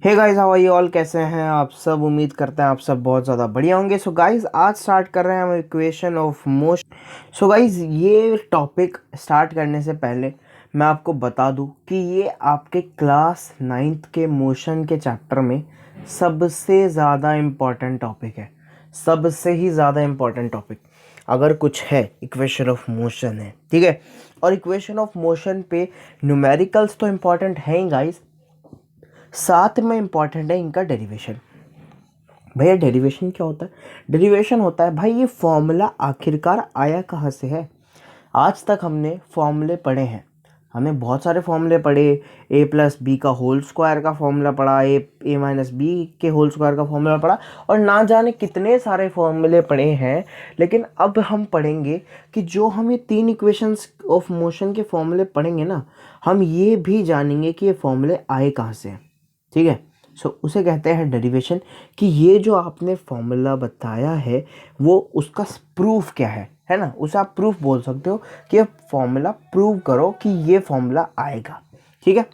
Hey guys, how are you all? कैसे हैं आप सब? उम्मीद करते हैं आप सब बहुत ज़्यादा बढ़िया होंगे। सो गाइस, आज स्टार्ट कर रहे हैं हम equation of motion. So guys, ये टॉपिक स्टार्ट करने से पहले मैं आपको बता दूं कि ये आपके क्लास 9th के मोशन के चैप्टर में सबसे ज़्यादा इम्पॉर्टेंट टॉपिक है। सबसे ही ज़्यादा इम्पॉर्टेंट टॉपिक अगर कुछ है, इक्वेशन ऑफ मोशन है। ठीक है, और इक्वेशन ऑफ मोशन पे न्यूमेरिकल्स तो इम्पॉर्टेंट हैं ही गाइस, साथ में इम्पॉर्टेंट है इनका डेरिवेशन। भैया डेरिवेशन क्या होता है? डेरिवेशन होता है भाई ये फॉर्मूला आखिरकार आया कहाँ से है। आज तक हमने फॉर्मूले पढ़े हैं, हमने बहुत सारे फॉर्मूले पढ़े। ए प्लस बी का होल स्क्वायर का फॉर्मूला पढ़ा, ए माइनस बी के होल स्क्वायर का फॉर्मूला पढ़ा, और ना जाने कितने सारे फॉर्मूले पढ़े हैं। लेकिन अब हम पढ़ेंगे कि जो हम ये 3 इक्वेशंस ऑफ मोशन के फॉर्मूले पढ़ेंगे ना, हम ये भी जानेंगे कि ये फॉर्मूले आए कहाँ से हैं। ठीक है, सो उसे कहते हैं डेरिवेशन, कि ये जो आपने फॉर्मूला बताया है वो उसका प्रूफ क्या है ना। उसे आप प्रूफ बोल सकते हो कि ये फॉर्मूला प्रूव करो कि ये फॉर्मूला आएगा। ठीक है,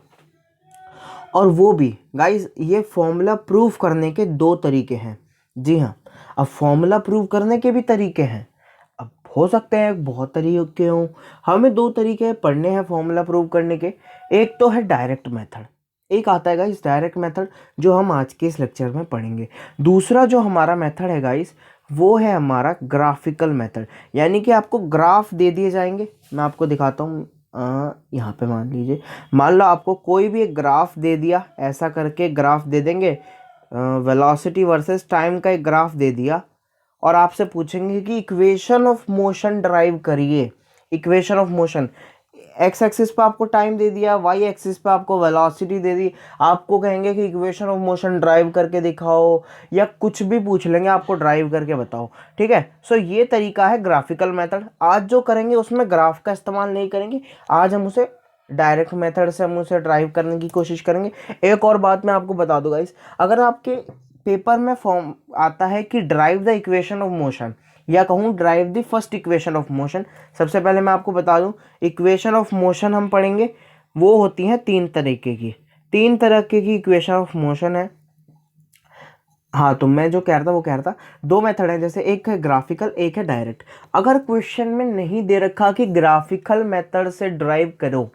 और वो भी गाइस, ये फॉर्मूला प्रूफ करने के 2 तरीके हैं। जी हाँ, अब फॉर्मूला प्रूव करने के भी तरीके हैं। अब हो सकते हैं बहुत तरीके हों, हमें 2 तरीके पढ़ने हैं फॉर्मूला प्रूव करने के। एक तो है डायरेक्ट मेथड, एक आता है गाइस डायरेक्ट मेथड, जो हम आज के इस लेक्चर में पढ़ेंगे। दूसरा जो हमारा मेथड है गाइस, वो है हमारा ग्राफिकल मेथड, यानी कि आपको ग्राफ दे दिए जाएंगे। मैं आपको दिखाता हूँ, यहाँ पे मान लीजिए, मान लो आपको कोई भी एक ग्राफ दे दिया, ऐसा करके ग्राफ दे देंगे, वेलोसिटी वर्सेस टाइम का एक ग्राफ दे दिया, और आपसे पूछेंगे कि इक्वेशन ऑफ मोशन ड्राइव करिए। Equation of motion, x axis पे आपको टाइम दे दिया, वाई एक्सिस पे आपको वेलोसिटी दे दी, आपको कहेंगे कि इक्वेशन ऑफ मोशन ड्राइव करके दिखाओ, या कुछ भी पूछ लेंगे आपको ड्राइव करके बताओ। ठीक है, सो ये तरीका है ग्राफिकल मेथड। आज जो करेंगे उसमें ग्राफ का इस्तेमाल नहीं करेंगे, आज हम उसे डायरेक्ट मेथड से हम उसे ड्राइव करने की कोशिश करेंगे। एक और बात मैं आपको बता दूं गाइस, अगर आपके पेपर में फॉर्म आता है कि drive the equation of motion, या कहूँ drive the first equation of motion, सबसे पहले मैं आपको बता दूं इक्वेशन ऑफ मोशन हम पढ़ेंगे वो होती हैं 3 तरीके की। 3 तरह की इक्वेशन ऑफ मोशन है। हाँ, तो मैं जो कह रहा था वो कह रहा था 2 मेथड है, जैसे एक है ग्राफिकल, एक है डायरेक्ट। अगर क्वेश्चन में नहीं दे रखा कि ग्राफिकल मेथड से ड्राइव करो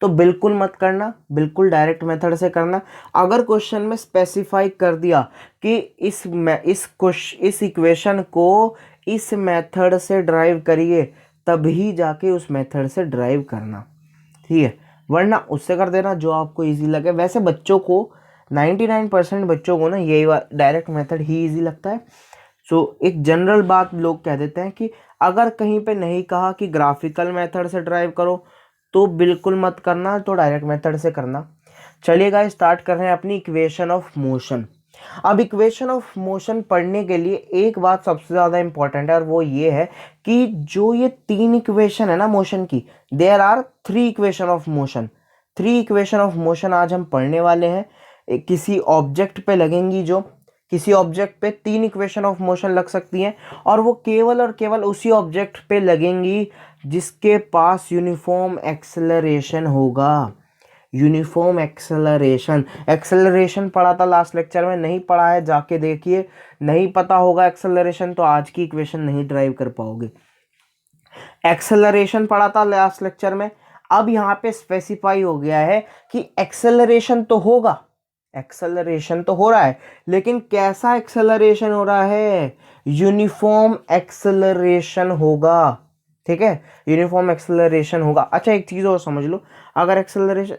तो बिल्कुल मत करना, बिल्कुल डायरेक्ट मेथड से करना। अगर क्वेश्चन में स्पेसिफाई कर दिया कि इस इक्वेशन को इस मेथड से ड्राइव करिए, तभी जाके उस मेथड से ड्राइव करना। ठीक है, वरना उससे कर देना जो आपको इजी लगे। वैसे बच्चों को 99% बच्चों को ना यही डायरेक्ट मेथड ही इजी लगता है। सो एक जनरल बात लोग कह देते हैं कि अगर कहीं पे नहीं कहा कि ग्राफिकल मेथड से ड्राइव करो तो बिल्कुल मत करना, तो डायरेक्ट मेथड से करना। चलिए गाइस, स्टार्ट कर रहे हैं अपनी इक्वेशन ऑफ मोशन। अब इक्वेशन ऑफ मोशन पढ़ने के लिए एक बात सबसे ज़्यादा इंपॉर्टेंट है, और वो ये है कि जो ये 3 इक्वेशन है ना मोशन की, there are 3 equation of motion. 3 equation of motion आज हम पढ़ने वाले हैं। किसी ऑब्जेक्ट पे लगेंगी, जो किसी ऑब्जेक्ट पे 3 इक्वेशन ऑफ मोशन लग सकती हैं, और वो केवल और केवल उसी ऑब्जेक्ट पे लगेंगी जिसके पास यूनिफॉर्म एक्सेलरेशन होगा। यूनिफॉर्म एक्सेलरेशन, एक्सेलरेशन पढ़ा था लास्ट लेक्चर में, नहीं पढ़ा है जाके देखिए। नहीं पता होगा एक्सेलरेशन तो आज की इक्वेशन नहीं ड्राइव कर पाओगे। एक्सेलरेशन पढ़ा था लास्ट लेक्चर में। अब यहाँ पे स्पेसिफाई हो गया है कि एक्सेलरेशन तो होगा, एक्सेलरेशन तो हो रहा है, लेकिन कैसा एक्सेलरेशन हो रहा है? यूनिफॉर्म एक्सेलरेशन होगा। ठीक है, यूनिफॉर्म एक्सेलरेशन होगा। अच्छा, एक चीज़ और समझ लो, अगर एक्सेलरेशन,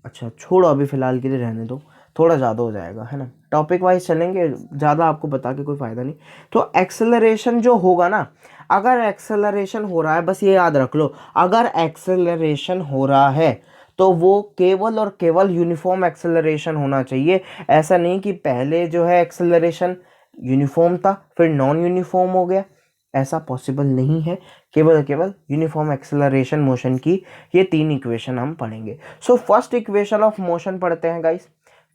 अच्छा छोड़ो अभी फ़िलहाल के लिए रहने दो, थोड़ा ज़्यादा हो जाएगा है ना, टॉपिक वाइज चलेंगे, ज़्यादा आपको बता के कोई फ़ायदा नहीं। तो एक्सेलरेशन जो होगा ना, अगर एक्सेलरेशन हो रहा है, बस ये याद रख लो, अगर एक्सेलरेशन हो रहा है तो वो केवल और केवल यूनिफॉर्म एक्सेलरेशन होना चाहिए। ऐसा नहीं कि पहले जो है एक्सेलरेशन यूनिफॉर्म था फिर नॉन यूनिफॉर्म हो गया, ऐसा पॉसिबल नहीं है। केवल केवल यूनिफॉर्म एक्सेलरेशन मोशन की ये 3 इक्वेशन हम पढ़ेंगे। So first equation of motion पढ़ते हैं guys.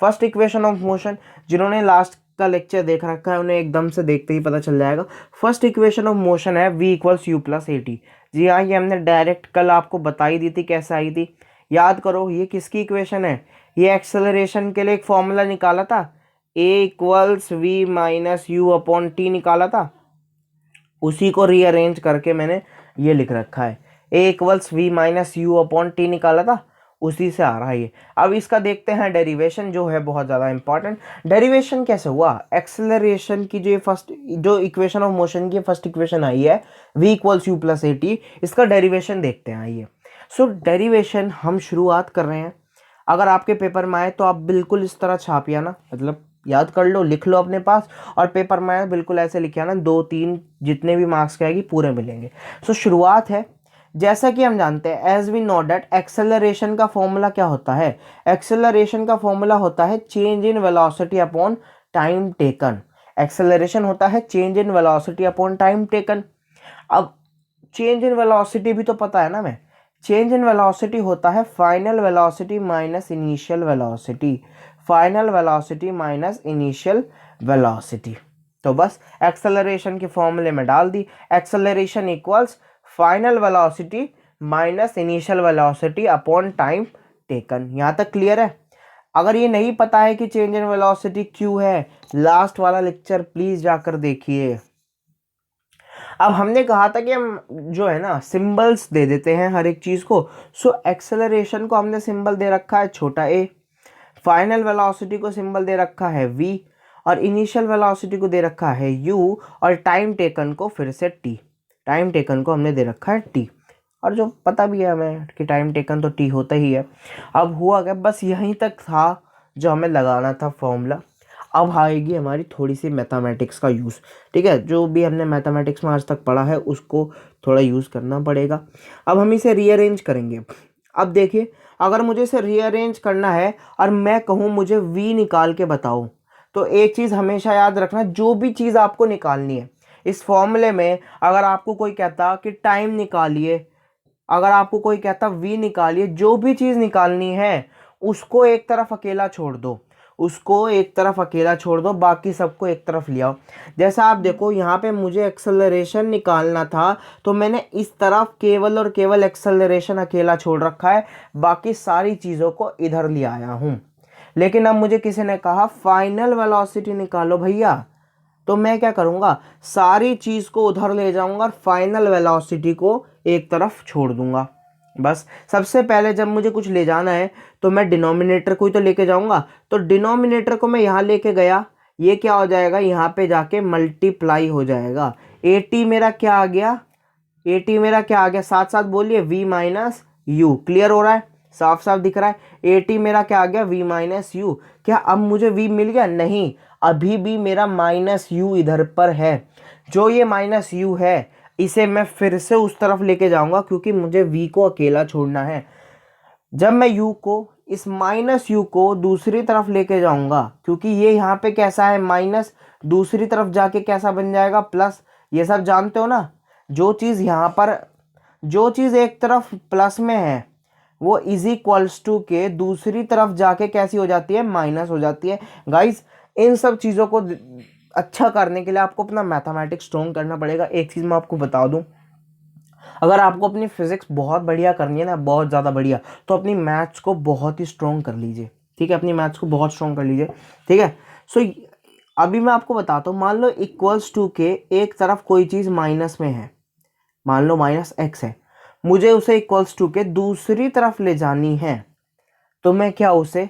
First equation of motion, जिन्होंने लास्ट का लेक्चर देख रखा है उन्हें एकदम से देखते ही पता चल जाएगा। फर्स्ट इक्वेशन ऑफ मोशन है v equals u plus a t. जी हाँ, ये हमने डायरेक्ट कल आपको बताई दी थी, कैसे आई थी याद करो। ये किसकी इक्वेशन है? ये एक्सेलरेशन के लिए एक फॉर्मूला निकाला था, a equals we minus you upon T निकाला था, उसी को रीअरेंज करके मैंने ये लिख रखा है, a equals we minus you upon T निकाला था, उसी से आ रहा है ये। अब इसका देखते हैं डेरिवेशन, जो है बहुत ज़्यादा इंपॉर्टेंट। डेरिवेशन कैसे हुआ, एक्सेलरेशन की जो फर्स्ट जो इक्वेशन ऑफ मोशन की फर्स्ट इक्वेशन आई है v equals u plus a T, इसका डेरिवेशन देखते हैं आइए। सो डेरिवेशन हम शुरुआत कर रहे हैं, अगर आपके पेपर में आए तो आप बिल्कुल इस तरह छापिए ना, मतलब याद कर लो, लिख लो अपने पास, और पेपर में आए बिल्कुल ऐसे लिखे ना, 2-3 जितने भी मार्क्स के आएगी पूरे मिलेंगे। सो शुरुआत है, जैसा कि हम जानते हैं as we know that acceleration का फॉर्मूला क्या होता है, एक्सेलरेशन का फॉर्मूला होता है change in velocity upon time taken. Acceleration होता है change in velocity upon time taken. अब चेंज इन वेलोसिटी भी तो पता है ना, मैं चेंज इन वेलोसिटी होता है final velocity minus initial velocity, final velocity minus initial velocity. तो बस एक्सेलरेशन के फॉर्मूले में डाल दी, acceleration equals final velocity minus initial velocity upon time taken. यहाँ तक क्लियर है। अगर ये नहीं पता है कि चेंज इन वेलोसिटी क्यों है, लास्ट वाला लेक्चर प्लीज जाकर देखिए। अब हमने कहा था कि हम जो है ना सिंबल्स दे देते हैं हर एक चीज़ को। सो एक्सेलरेशन को हमने सिंबल दे रखा है छोटा ए, फाइनल वेलोसिटी को सिंबल दे रखा है v, और इनिशियल वेलोसिटी को दे रखा है u, और टाइम टेकन को फिर से t, टाइम टेकन को हमने दे रखा है t, और जो पता भी है हमें कि टाइम टेकन तो t होता ही है। अब हुआ क्या, बस यहीं तक था जो हमें लगाना था फॉर्मूला। अब आएगी हमारी थोड़ी सी मैथमेटिक्स का यूज़, ठीक है, जो भी हमने मैथमेटिक्स में आज तक पढ़ा है उसको थोड़ा यूज़ करना पड़ेगा। अब हम इसे रीअरेंज करेंगे। अब देखिए, अगर मुझे इसे रीअरेंज करना है और मैं कहूँ मुझे v निकाल के बताओ, तो एक चीज़ हमेशा याद रखना, जो भी चीज़ आपको निकालनी है इस फॉर्मूले में, अगर आपको कोई कहता कि टाइम निकालिए, अगर आपको कोई कहता v निकालिए, जो भी चीज़ निकालनी है उसको एक तरफ अकेला छोड़ दो, उसको एक तरफ अकेला छोड़ दो, बाकी सबको एक तरफ ले आओ। जैसा आप देखो यहाँ पे मुझे एक्सेलरेशन निकालना था, तो मैंने इस तरफ केवल और केवल एक्सेलरेशन अकेला छोड़ रखा है, बाकी सारी चीज़ों को इधर ले आया हूँ। लेकिन अब मुझे किसी ने कहा फाइनल वेलोसिटी निकालो भैया, तो मैं क्या करूँगा, सारी चीज़ को उधर ले जाऊँगा और फाइनल वेलोसिटी को एक तरफ छोड़ दूँगा। बस सबसे पहले जब मुझे कुछ ले जाना है तो मैं डिनोमिनेटर को ही तो लेके जाऊंगा, तो डिनोमिनेटर को मैं यहाँ लेके गया, ये क्या हो जाएगा, यहाँ पे जाके मल्टीप्लाई हो जाएगा। एटी मेरा क्या आ गया, एटी मेरा क्या आ गया, साथ साथ बोलिए v माइनस यू। क्लियर हो रहा है, साफ साफ दिख रहा है। एटी मेरा क्या आ गया, v माइनस यू। क्या अब मुझे v मिल गया, नहीं, अभी भी मेरा माइनस यू इधर पर है। जो ये माइनस यू है इसे मैं फिर से उस तरफ लेके जाऊंगा, क्योंकि मुझे v को अकेला छोड़ना है। जब मैं u को, इस माइनस यू को दूसरी तरफ लेके जाऊंगा, क्योंकि ये यहाँ पे कैसा है माइनस, दूसरी तरफ जाके कैसा बन जाएगा प्लस। ये सब जानते हो ना, जो चीज़ यहाँ पर, जो चीज़ एक तरफ प्लस में है वो इज इक्वल्स टू के दूसरी तरफ जाके कैसी हो जाती है, माइनस हो जाती है। गाइस इन सब चीज़ों को अच्छा करने के लिए आपको अपना मैथमेटिक्स स्ट्रॉन्ग करना पड़ेगा। एक चीज़ मैं आपको बता दूं, अगर आपको अपनी फिजिक्स बहुत बढ़िया करनी है ना, बहुत ज़्यादा बढ़िया, तो अपनी मैथ्स को बहुत ही स्ट्रॉन्ग कर लीजिए, ठीक है, अपनी मैथ्स को बहुत स्ट्रॉन्ग कर लीजिए, ठीक है। सो अभी मैं आपको बताता हूँ, मान लो इक्वल्स टू के एक तरफ कोई चीज़ माइनस में है, मान लो माइनस एक्स है, मुझे उसे इक्वल्स टू के दूसरी तरफ ले जानी है, तो मैं क्या उसे,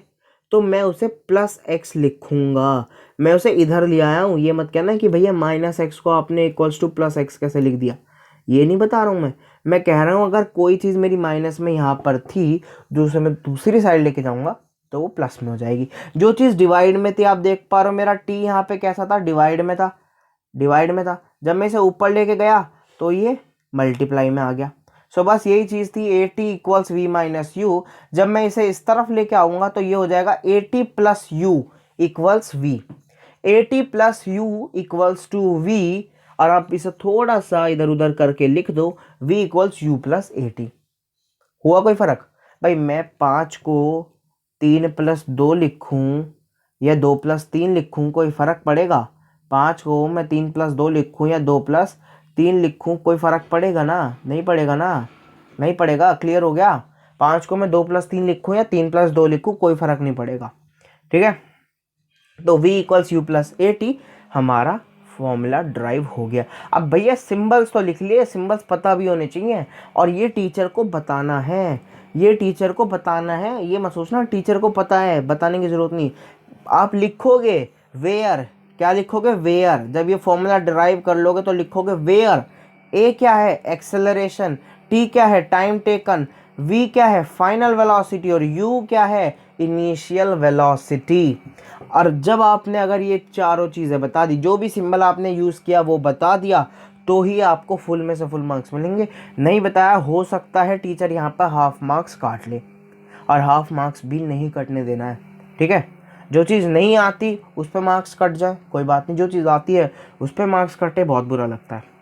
तो मैं उसे प्लस एक्स लिखूंगा। मैं उसे इधर ले आया हूँ, ये मत कहना कि भैया माइनस एक्स को आपने इक्वल्स टू प्लस एक्स कैसे लिख दिया, ये नहीं बता रहा हूँ मैं कह रहा हूँ अगर कोई चीज़ मेरी माइनस में यहाँ पर थी, दूसरे में दूसरी साइड लेके जाऊँगा तो वो प्लस में हो जाएगी। जो चीज़ डिवाइड में थी, आप देख पा रहे हो मेरा टी यहाँ पे कैसा था, डिवाइड में था, डिवाइड में था, जब मैं इसे ऊपर लेके गया तो ये मल्टीप्लाई में आ गया। सो बस यही चीज़ थी, A T equals we minus you. जब मैं इसे इस तरफ लेके आऊँगा तो ये हो जाएगा a t plus u equals v, a t plus u equals to v, और आप इसे थोड़ा सा इधर उधर करके लिख दो, v equals u plus a T. हुआ कोई फर्क भाई, मैं 5 को 3+2 लिखूं या 2+3 लिखूं, कोई फर्क पड़ेगा? 5 को मैं 3+2 लिखूं या 2+3 लिखूं, कोई फर्क पड़ेगा ना? नहीं पड़ेगा ना, नहीं पड़ेगा। क्लियर हो गया? 5 को मैं 2+3 लिखूँ या 3+2 लिखूँ, कोई फर्क नहीं पड़ेगा, ठीक है। तो v equals u plus a T हमारा फॉर्मूला ड्राइव हो गया। अब भैया सिंबल्स तो लिख लिए, सिंबल्स पता भी होने चाहिए, और ये टीचर को बताना है, ये टीचर को बताना है, ये मत सोचना टीचर को पता है, बताने की ज़रूरत नहीं। आप लिखोगे वेयर, क्या लिखोगे वेयर, जब ये फॉर्मूला ड्राइव कर लोगे तो लिखोगे वेयर। ए क्या है एक्सेलरेशन, टी क्या है टाइम टेकन, वी क्या है फाइनल वेलोसिटी, और यू क्या है इनिशियल वेलोसिटी। और जब आपने अगर ये चारों चीज़ें बता दी, जो भी सिंबल आपने यूज़ किया वो बता दिया, तो ही आपको फुल में से फुल मार्क्स मिलेंगे। नहीं बताया, हो सकता है टीचर यहाँ पर हाफ मार्क्स काट ले, और हाफ मार्क्स भी नहीं कटने देना है, ठीक है। जो चीज़ नहीं आती उस पर मार्क्स कट जाए कोई बात नहीं, जो चीज़ आती है उस पर मार्क्स कटे बहुत बुरा लगता है।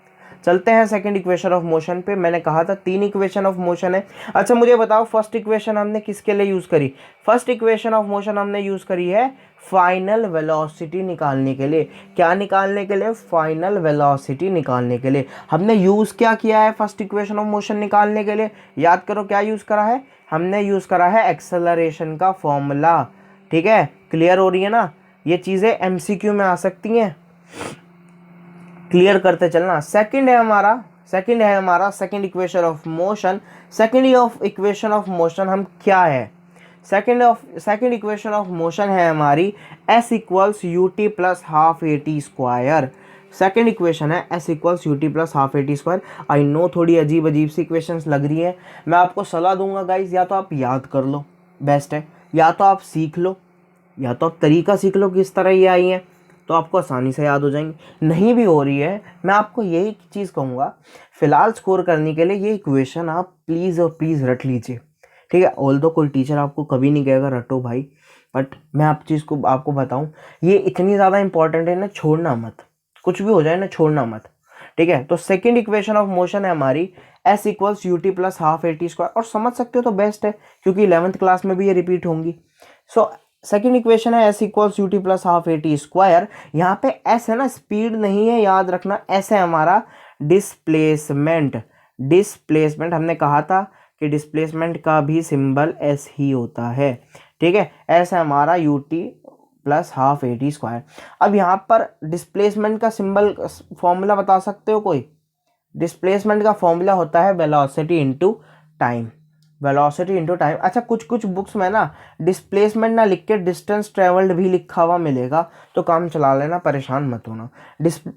चलते हैं सेकंड इक्वेशन ऑफ मोशन पे। मैंने कहा था 3 इक्वेशन ऑफ मोशन है। अच्छा मुझे बताओ फर्स्ट इक्वेशन हमने किसके लिए यूज़ करी? फर्स्ट इक्वेशन ऑफ मोशन हमने यूज़ करी है फाइनल वेलोसिटी निकालने के लिए। क्या निकालने के लिए? फाइनल वेलोसिटी निकालने के लिए। हमने यूज़ क्या किया है फर्स्ट इक्वेशन ऑफ मोशन निकालने के लिए? याद करो क्या यूज़ करा है? हमने यूज़ करा है एक्सेलरेशन का फॉर्मूला, ठीक है। क्लियर हो रही है ना? ये चीज़ें एमसीक्यू में आ सकती हैं, क्लियर करते चलना। सेकंड है हमारा second equation of motion. Second equation of motion हम क्या है? सेकंड इक्वेशन ऑफ मोशन है हमारी s equals u t plus half a t square. Second equation है s equals u t plus half a t square. I know थोड़ी अजीब अजीब सी equations लग रही है, मैं आपको सलाह दूंगा गाइज, या तो आप याद कर लो बेस्ट है, या तो आप सीख लो, या तो आप तरीका सीख लो किस तरह ये आई है, तो आपको आसानी से याद हो जाएंगे। नहीं भी हो रही है, मैं आपको यही चीज़ कहूँगा, फ़िलहाल स्कोर करने के लिए ये इक्वेशन आप प्लीज़ और प्लीज़ रट लीजिए, ठीक है। ऑल दो कोई टीचर आपको कभी नहीं कहेगा रटो भाई, बट मैं आप चीज़ को आपको बताऊँ, ये इतनी ज़्यादा इंपॉर्टेंट है ना, छोड़ना मत, कुछ भी हो जाए ना छोड़ना मत, ठीक है। तो सेकेंड इक्वेशन ऑफ मोशन है हमारी s equals u t plus half a t square, और समझ सकते हो तो बेस्ट है, क्योंकि 11th क्लास में भी ये रिपीट होंगी। सो सेकेंड इक्वेशन है s equals u t plus half a t square. यहाँ पे s है ना, स्पीड नहीं है, याद रखना। s है हमारा डिस्प्लेसमेंट। डिस्प्लेसमेंट हमने कहा था कि डिस्प्लेसमेंट का भी सिंबल s ही होता है, ठीक है। s है हमारा you t plus half a t square. अब यहाँ पर डिस्प्लेसमेंट का सिंबल फॉर्मूला बता सकते हो कोई? डिस्प्लेसमेंट का फॉर्मूला होता है velocity into time, velocity into time. अच्छा कुछ बुक्स में ना डिस्प्लेसमेंट ना लिख के डिस्टेंस ट्रेवल्ड भी लिखा हुआ मिलेगा, तो काम चला लेना, परेशान मत होना।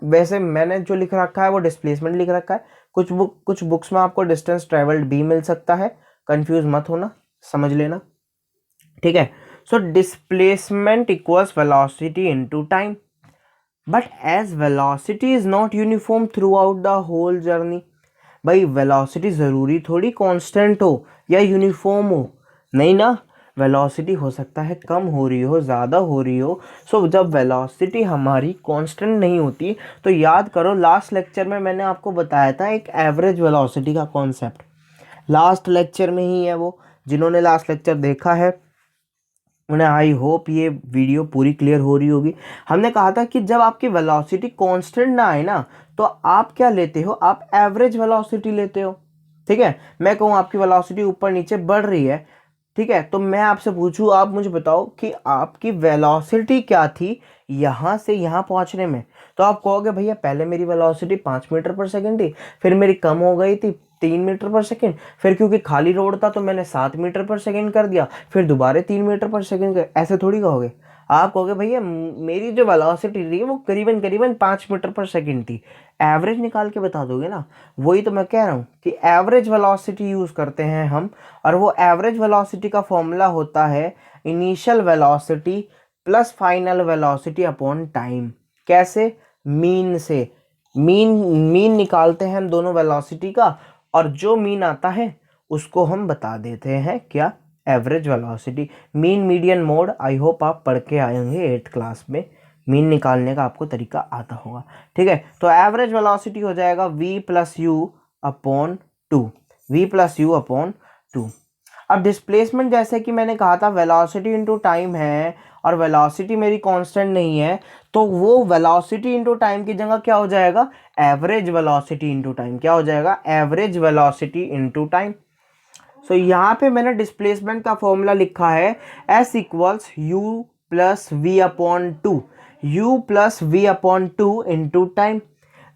वैसे मैंने जो लिख रखा है वो डिस्प्लेसमेंट लिख रखा है, कुछ बुक्स में आपको डिस्टेंस ट्रेवल्ड भी मिल सकता है, कंफ्यूज मत होना, समझ लेना, ठीक है। So displacement equals velocity into time, but as velocity is not uniform throughout the whole journey. भाई वेलोसिटी ज़रूरी थोड़ी कांस्टेंट हो या यूनिफॉर्म हो, नहीं ना, वेलोसिटी हो सकता है कम हो रही हो, ज़्यादा हो रही हो। सो जब वेलोसिटी हमारी कांस्टेंट नहीं होती, तो याद करो लास्ट लेक्चर में मैंने आपको बताया था एक एवरेज वेलोसिटी का कॉन्सेप्ट, लास्ट लेक्चर में ही है वो। जिन्होंने लास्ट लेक्चर देखा है उन्हें आई होप ये वीडियो पूरी क्लियर हो रही होगी। हमने कहा था कि जब आपकी वेलोसिटी कांस्टेंट ना आए ना, तो आप क्या लेते हो? आप एवरेज वेलोसिटी लेते हो, ठीक है। मैं कहूँ आपकी वेलोसिटी ऊपर नीचे बढ़ रही है, ठीक है, तो मैं आपसे पूछूँ, आप मुझे बताओ कि आपकी वेलोसिटी क्या थी यहाँ से यहाँ पहुँचने में, तो आप कहोगे भैया पहले मेरी वेलोसिटी 5 मीटर पर सेकेंड थी, फिर मेरी कम हो गई थी 3 मीटर पर सेकेंड, फिर क्योंकि खाली रोड था तो मैंने 7 मीटर पर सेकेंड कर दिया, फिर दोबारा 3 मीटर पर सेकेंड कर। ऐसे थोड़ी कहोगे, आप कहोगे भैया मेरी जो वेलोसिटी थी वो करीबन करीबन 5 मीटर पर सेकेंड थी। एवरेज निकाल के बता दोगे ना, वही तो मैं कह रहा हूँ कि एवरेज वेलोसिटी यूज़ करते हैं हम, और वो एवरेज वेलोसिटी का फॉर्मूला होता है initial velocity plus final velocity upon time. कैसे? मीन से। मीन निकालते हैं हम दोनों वेलोसिटी का, और जो मीन आता है उसको हम बता देते हैं क्या? Average velocity. Mean median mode I hope आप पढ़ के आए होंगे 8th क्लास में, मीन निकालने का आपको तरीका आता होगा, ठीक है। तो एवरेज वेलोसिटी हो जाएगा v plus u upon two, v plus u upon two. अब डिस्प्लेसमेंट जैसे कि मैंने कहा था वेलोसिटी इनटू टाइम है, और वेलोसिटी मेरी कांस्टेंट नहीं है, तो वो वेलोसिटी इनटू टाइम की जगह क्या हो जाएगा? Average velocity into time. क्या हो जाएगा? Average velocity into time. So यहाँ पे मैंने डिस्प्लेसमेंट का फॉर्मूला लिखा है S equals u plus v upon two, u plus v upon two into time.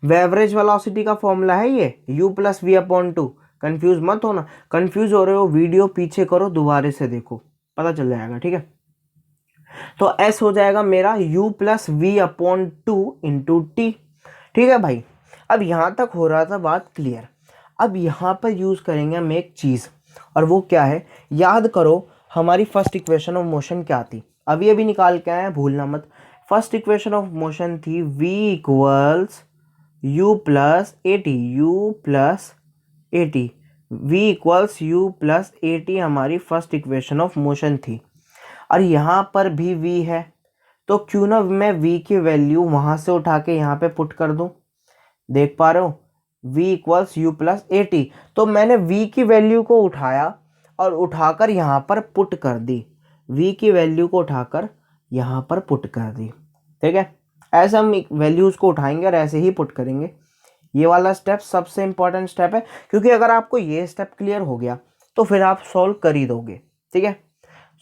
Average velocity का फॉर्मूला है ये, u plus v upon two. Confuse मत होना, कन्फ्यूज हो रहे हो वीडियो पीछे करो, दोबारा से देखो, पता चल जाएगा, ठीक है। तो s हो जाएगा मेरा u plus v upon two into t, ठीक है भाई। अब यहाँ तक हो रहा था बात क्लियर। अब यहाँ पर यूज करेंगे हम एक चीज, और वो क्या है, याद करो हमारी फर्स्ट इक्वेशन ऑफ मोशन क्या थी, अभी निकाल के आए हैं, भूलना मत। फर्स्ट इक्वेशन ऑफ मोशन थी v equals u plus a t, u plus a t, v equals u plus a t हमारी फर्स्ट इक्वेशन ऑफ मोशन थी। और यहाँ पर भी v है, तो क्यों ना मैं v की वैल्यू वहाँ से उठा के यहाँ पे पुट कर दूँ। देख पा रहे हो, v equals u plus a T, तो मैंने v की वैल्यू को उठाया और उठाकर यहाँ पर पुट कर दी, v की वैल्यू को उठाकर यहाँ पर पुट कर दी, ठीक है। ऐसे हम वैल्यूज़ को उठाएंगे और ऐसे ही पुट करेंगे। ये वाला स्टेप सबसे इंपॉर्टेंट स्टेप है, क्योंकि अगर आपको ये स्टेप क्लियर हो गया तो फिर आप सॉल्व कर ही दोगे, ठीक है।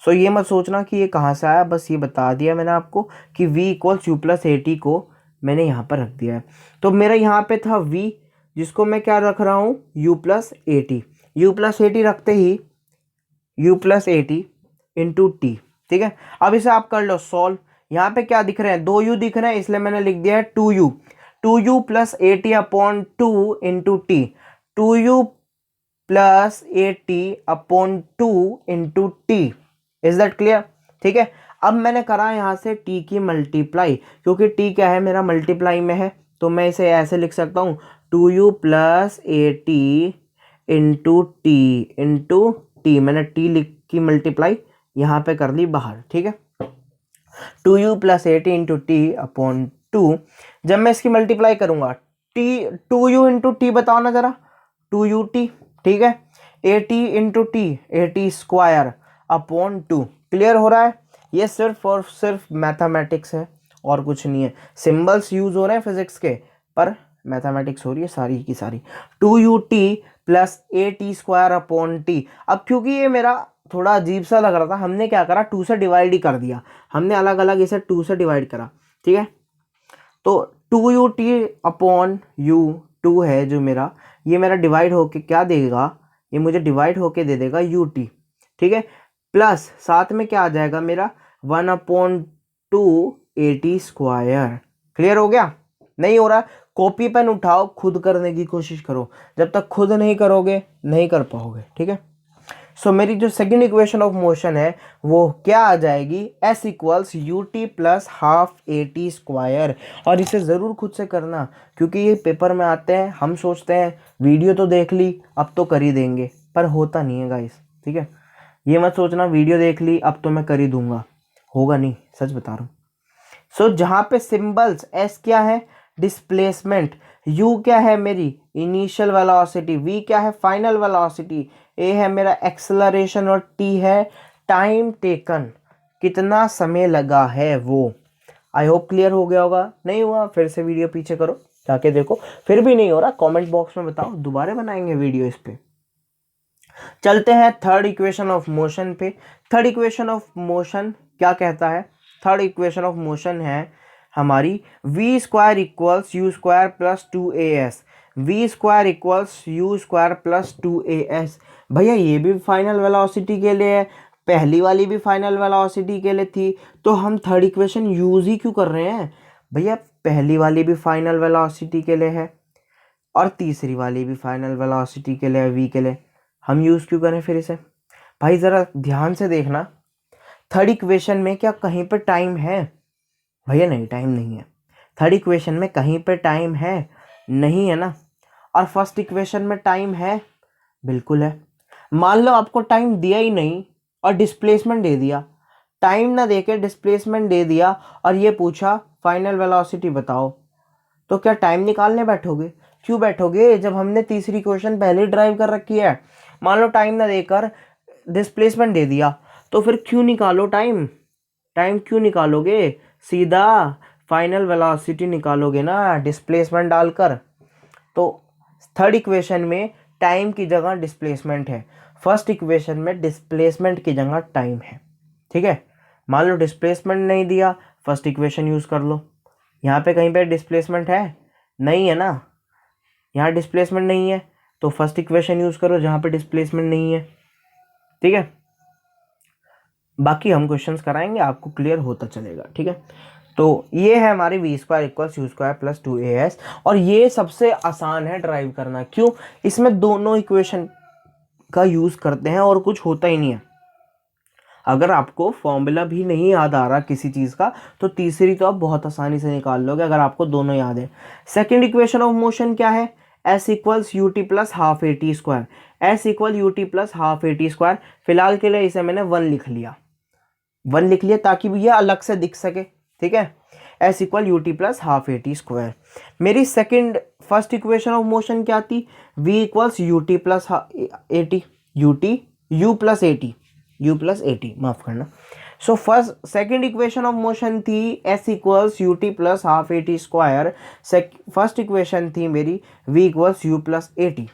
सो ये मत सोचना कि ये कहाँ से आया, बस ये बता दिया मैंने आपको कि v equals u plus a T को मैंने यहाँ पर रख दिया है। तो मेरा यहाँ पे था v, जिसको मैं क्या रख रहा हूँ, u plus a t. U plus a T रखते ही u plus a t into t, ठीक है। अब इसे आप कर लो सॉल्व। यहाँ पे क्या दिख रहे हैं, दो u दिख रहे हैं, इसलिए मैंने लिख दिया है two u plus a t upon two into t, two u plus a t upon two into t. Is that clear, ठीक है। अब मैंने करा यहाँ से t की मल्टीप्लाई, क्योंकि t क्या है मेरा मल्टीप्लाई में है, तो मैं इसे ऐसे लिख सकता हूँ, two u plus a t into t, मैंने t की मल्टीप्लाई यहाँ पे कर ली बाहर, ठीक है। Two u plus a t into t upon two, जब मैं इसकी मल्टीप्लाई करूंगा t, two u into t बताओ ना जरा, टू यू टी, ठीक है। A t into t, a t square upon two. Clear हो रहा है, ये सिर्फ और सिर्फ मैथमेटिक्स है और कुछ नहीं है। सिंबल्स यूज हो रहे हैं फिजिक्स के, पर मैथमेटिक्स हो रही है सारी की सारी। Two u t plus a t square upon t. अब क्योंकि ये मेरा थोड़ा अजीब सा लग रहा था, हमने क्या करा, टू से डिवाइड ही कर दिया, हमने अलग अलग इसे टू से डिवाइड करा, ठीक है। तो two u t upon u, two है जो मेरा, ये मेरा डिवाइड होके क्या देगा, ये मुझे डिवाइड होके दे देगा यू टी, ठीक है। प्लस साथ में क्या आ जाएगा मेरा, वन अपॉन टू ए टी स्क्वायर। क्लियर हो गया, नहीं हो रहा, कॉपी पेन उठाओ, खुद करने की कोशिश करो, जब तक खुद नहीं करोगे नहीं कर पाओगे, ठीक है। सो मेरी जो सेकंड इक्वेशन ऑफ मोशन है वो क्या आ जाएगी, s equals u t plus half a t square. और इसे ज़रूर खुद से करना, क्योंकि ये पेपर में आते हैं, हम सोचते हैं वीडियो तो देख ली अब तो कर ही देंगे, पर होता नहीं है गाइस, ठीक है। ये मत सोचना वीडियो देख ली अब तो मैं कर ही दूंगा, होगा नहीं, सच बता रहा हूँ। सो जहाँ पे सिंबल्स s क्या है डिस्प्लेसमेंट, u क्या है मेरी इनिशियल वेलोसिटी, v क्या है फाइनल वेलोसिटी, a है मेरा एक्सेलरेशन और t है टाइम टेकन, कितना समय लगा है वो। आई होप क्लियर हो गया होगा, नहीं हुआ फिर से वीडियो पीछे करो जाके देखो, फिर भी नहीं हो रहा कमेंट बॉक्स में बताओ, दोबारा बनाएंगे वीडियो इस पे। चलते हैं थर्ड इक्वेशन ऑफ मोशन पे। थर्ड इक्वेशन ऑफ मोशन क्या कहता है, थर्ड इक्वेशन ऑफ मोशन है हमारी v square equals u square plus two a s, v square equals u square plus two a s. भैया ये भी फाइनल वेलोसिटी के लिए है, पहली वाली भी फाइनल वेलोसिटी के लिए थी, तो हम थर्ड इक्वेशन यूज ही क्यों कर रहे हैं भैया, पहली वाली भी फाइनल वेलोसिटी के लिए है और तीसरी वाली भी फाइनल वेलोसिटी के लिए, वी के लिए, हम यूज़ क्यों करें फिर इसे। भाई ज़रा ध्यान से देखना, थर्ड इक्वेशन में क्या कहीं पर टाइम है भैया, नहीं टाइम नहीं है। थर्ड इक्वेशन में कहीं पर टाइम है, नहीं है ना। और फर्स्ट इक्वेशन में टाइम है, बिल्कुल है। मान लो आपको टाइम दिया ही नहीं और डिस्प्लेसमेंट दे दिया, टाइम ना देके डिस्प्लेसमेंट दे दिया और ये पूछा फाइनल वेलोसिटी बताओ, तो क्या टाइम निकालने बैठोगे, क्यों बैठोगे जब हमने तीसरी इक्वेशन पहले ड्राइव कर रखी है। मान लो टाइम ना देकर डिस्प्लेसमेंट दे दिया, तो फिर क्यों निकालो टाइम, टाइम क्यों निकालोगे, सीधा फाइनल वेलोसिटी निकालोगे ना डिस्प्लेसमेंट डालकर। तो थर्ड इक्वेशन में टाइम की जगह डिस्प्लेसमेंट है, फर्स्ट इक्वेशन में डिस्प्लेसमेंट की जगह टाइम है, ठीक है। मान लो डिस्प्लेसमेंट नहीं दिया, फर्स्ट इक्वेशन यूज़ कर लो। यहाँ पे कहीं पे डिस्प्लेसमेंट है? नहीं है ना, यहाँ डिस्प्लेसमेंट नहीं है तो फर्स्ट इक्वेशन यूज़ करो जहाँ पे डिस्प्लेसमेंट नहीं है, ठीक है। बाकी हम क्वेश्चंस कराएंगे, आपको क्लियर होता चलेगा, ठीक है। तो ये है हमारी v square equals u square plus 2as, और ये सबसे आसान है ड्राइव करना। क्यों? इसमें दोनों इक्वेशन का यूज़ करते हैं और कुछ होता ही नहीं है। अगर आपको फॉर्मूला भी नहीं याद आ रहा किसी चीज़ का तो तीसरी तो आप बहुत आसानी से निकाल लोगे अगर आपको दोनों याद है। सेकेंड इक्वेशन ऑफ मोशन क्या है? S equals u t plus half a t square, S equal u t plus half a t square. फिलहाल के लिए इसे मैंने 1 लिख लिया, 1 लिख लिया ताकि ये अलग से दिख सके, ठीक है। S equal u t plus half a t square. मेरी फर्स्ट इक्वेशन ऑफ मोशन क्या थी? V equals u t plus a t, u plus a t, u plus a t, माफ करना। So second equation of motion थी s equals u t plus half a t square. First equation थी मेरी v equals u plus a t.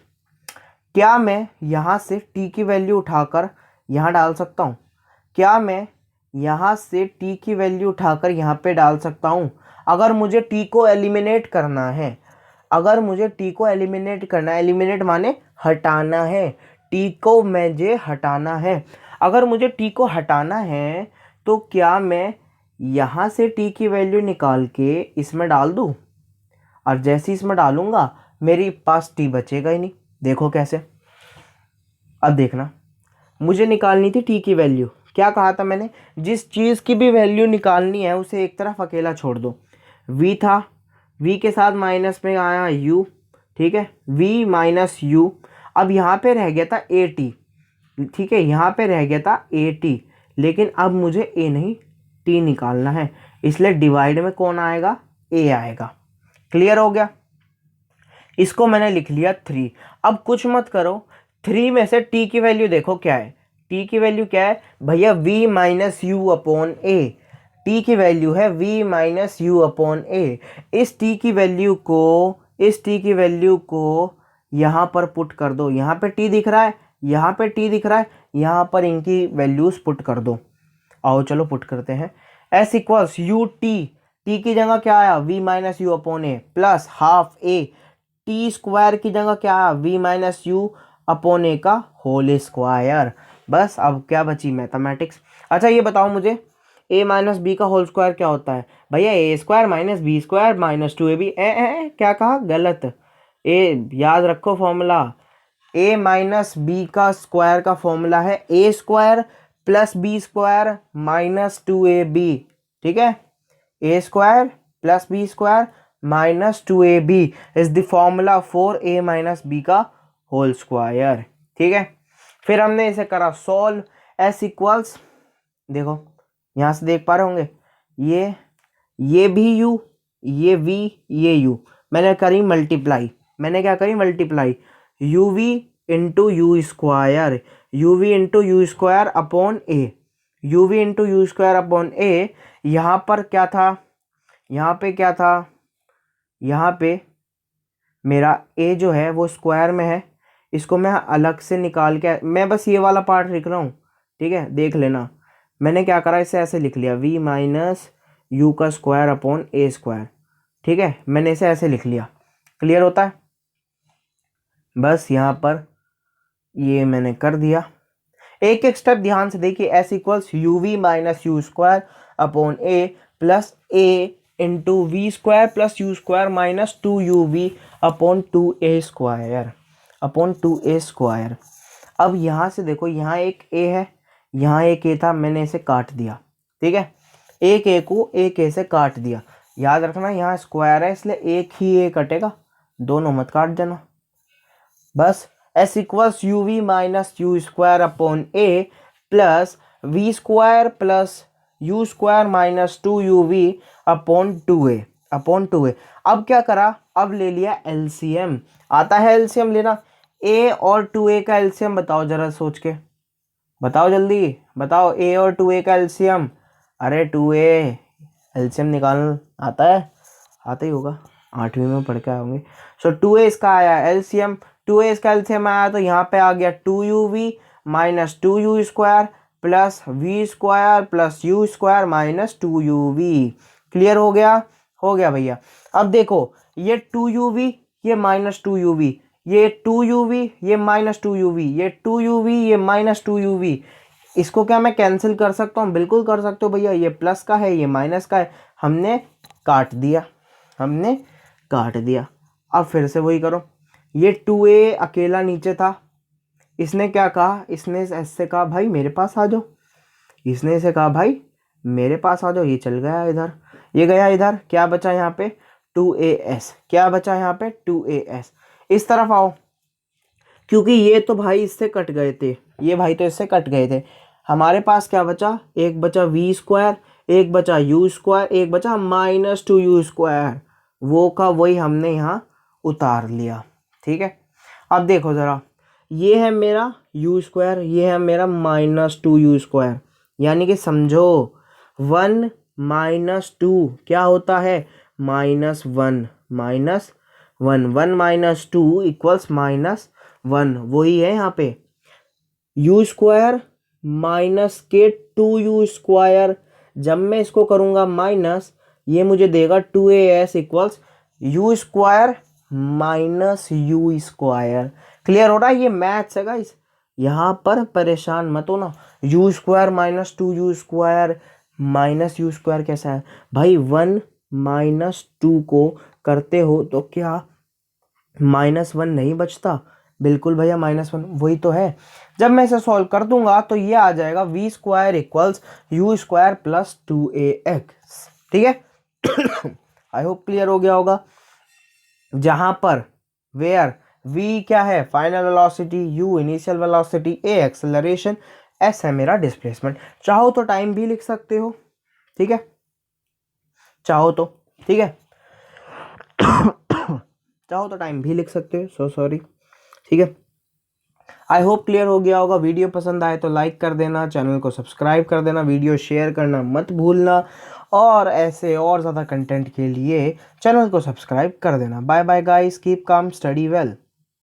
क्या मैं यहाँ से T की वैल्यू उठाकर यहाँ डाल सकता हूँ? क्या मैं यहाँ से टी की वैल्यू उठाकर यहाँ पे डाल सकता हूँ? अगर मुझे टी को एलिमिनेट करना है, अगर मुझे टी को एलिमिनेट करना है, एलिमिनेट माने हटाना है, टी को मुझे हटाना है। अगर मुझे टी को हटाना है तो क्या मैं यहाँ से टी की वैल्यू निकाल के इसमें डाल दूँ? और जैसे इसमें डालूंगा मेरे पास टी बचेगा ही नहीं। देखो कैसे, अब देखना, मुझे निकालनी थी टी की वैल्यू। क्या कहा था मैंने? जिस चीज़ की भी वैल्यू निकालनी है उसे एक तरफ अकेला छोड़ दो। v था, v के साथ माइनस में आया u, ठीक है, v माइनस u। अब यहाँ पे रह गया था ए टी, ठीक है, यहाँ पे रह गया था ए टी, लेकिन अब मुझे a नहीं t निकालना है, इसलिए डिवाइड में कौन आएगा? a आएगा। क्लियर हो गया? इसको मैंने लिख लिया 3। अब कुछ मत करो, 3 में से t की वैल्यू देखो क्या है। t की वैल्यू क्या है भैया? v minus you upon A. t की वैल्यू है v माइनस यू अपॉन ए। इस t की वैल्यू को यहाँ पर पुट कर दो। यहाँ पे t दिख रहा है, यहाँ पे t दिख रहा है, यहाँ पर इनकी वैल्यूज पुट कर दो। आओ चलो पुट करते हैं। s equals u T, T की जगह क्या आया? v minus you upon a plus half a, t square की जगह क्या आया? v माइनस यू अपॉन ए का होल स्क्वायर। बस अब क्या बची? मैथमेटिक्स। अच्छा ये बताओ मुझे, a माइनस बी का होल स्क्वायर क्या होता है? भैया a square minus b square minus 2ab। क्या कहा? गलत। ए याद रखो फॉर्मूला, a माइनस बी का स्क्वायर का फॉर्मूला है a square plus b square minus 2ab, ठीक है। A square plus b square minus 2ab is the formula for a minus b का होल स्क्वायर, ठीक है। फिर हमने इसे करा सॉल्व। s इक्वल्स, देखो यहाँ से देख पा रहे होंगे, ये भी u, ये v, ये u, मैंने करी मल्टीप्लाई। मैंने क्या करी? Multiply. uv into u square, uv into u square upon a, uv into u square upon a. यहाँ पर क्या था? यहाँ पे क्या था? यहाँ पे मेरा a जो है वो स्क्वायर में है, इसको मैं अलग से निकाल के, मैं बस ये वाला पार्ट लिख रहा हूँ, ठीक है, देख लेना। मैंने क्या करा, इसे ऐसे लिख लिया v माइनस यू का स्क्वायर अपॉन ए स्क्वायर, ठीक है, मैंने इसे ऐसे लिख लिया। क्लियर होता है? बस यहाँ पर ये मैंने कर दिया। एक एक स्टेप ध्यान से देखिए। S equals u v minus u square upon a plus a into v square plus u square minus 2uv upon 2a square upon 2a square. अब यहाँ से देखो, यहाँ एक a है, यहाँ एक a था, मैंने इसे काट दिया, ठीक है, एक a को एक a से काट दिया। याद रखना यहाँ स्क्वायर है इसलिए एक ही a कटेगा, दोनों मत काट देना। बस s equals u v minus u square upon a plus v square plus u square minus 2uv upon 2a। अब क्या करा? अब ले लिया एलसीएम। आता है एलसीएम लेना? a और 2a का एलसीएम बताओ जरा सोच के, बताओ जल्दी बताओ, a और 2a का एलसीएम। अरे 2a एलसीएम निकालना आता है? आता ही होगा, 8वीं में पढ़ के आओगे। सो 2a इसका आया एलसीएम, 2a इसका एलसीएम आया तो यहाँ पे आ गया 2uv minus 2u² plus v² plus u² minus 2uv। Clear हो गया? हो गया भैया। अब देखो ये 2uv, ये माइनस 2uv, ये 2uv, ये माइनस 2uv, ये 2uv, ये माइनस 2uv। इसको क्या मैं कैंसिल कर सकता हूँ? बिल्कुल कर सकते हो भैया। ये प्लस का है, ये माइनस का है, हमने काट दिया, हमने काट दिया। अब फिर से वही करो। ये 2a अकेला नीचे था, इसने क्या कहा? इसने ऐसे कहा भाई मेरे पास आ जाओ, इसने इसे कहा भाई मेरे पास आ जाओ। ये चल गया इधर, ये गया इधर, क्या बचा यहाँ पे? 2as। क्या बचा यहाँ पे? 2as। इस तरफ आओ, क्योंकि ये तो भाई इससे कट गए थे, ये भाई तो इससे कट गए थे। हमारे पास क्या बचा? एक बचा v², एक बचा u², एक बचा माइनस 2u²। वो का वही हमने यहाँ उतार लिया। ठीक है, अब देखो ज़रा, ये है मेरा u², ये है मेरा माइनस 2u²। यानी कि समझो 1 माइनस 2 क्या होता है? -1 माइनस 1, 1 माइनस 2 इक्वल्स -1। वही है यहाँ पे u² माइनस के 2u²। जब मैं इसको करूँगा माइनस, ये मुझे देगा 2as equals u² minus u²। Clear हो रहा है? ये मैथ्स है गाइस, यहाँ पर परेशान मत हो ना। u² minus 2u² minus u² कैसा है भाई? 1 माइनस 2 को करते हो तो क्या -1 नहीं बचता? बिल्कुल भैया -1 वही तो है। जब मैं इसे सॉल्व कर दूंगा तो ये आ जाएगा v² equals u² plus 2ax। ठीक है, आई होप क्लियर हो गया होगा। जहां पर वेयर v क्या है? Final velocity, u initial velocity, a acceleration, s है मेरा डिस्प्लेसमेंट। चाहो तो टाइम भी लिख सकते हो, ठीक है, चाहो तो, ठीक है, चाहो तो टाइम भी लिख सकते हो, सो सॉरी। ठीक है, आई होप क्लियर हो गया होगा। वीडियो पसंद आए तो लाइक कर देना, चैनल को सब्सक्राइब कर देना, वीडियो शेयर करना मत भूलना, और ऐसे और ज़्यादा कंटेंट के लिए चैनल को सब्सक्राइब कर देना। Bye bye guys, keep calm, study well.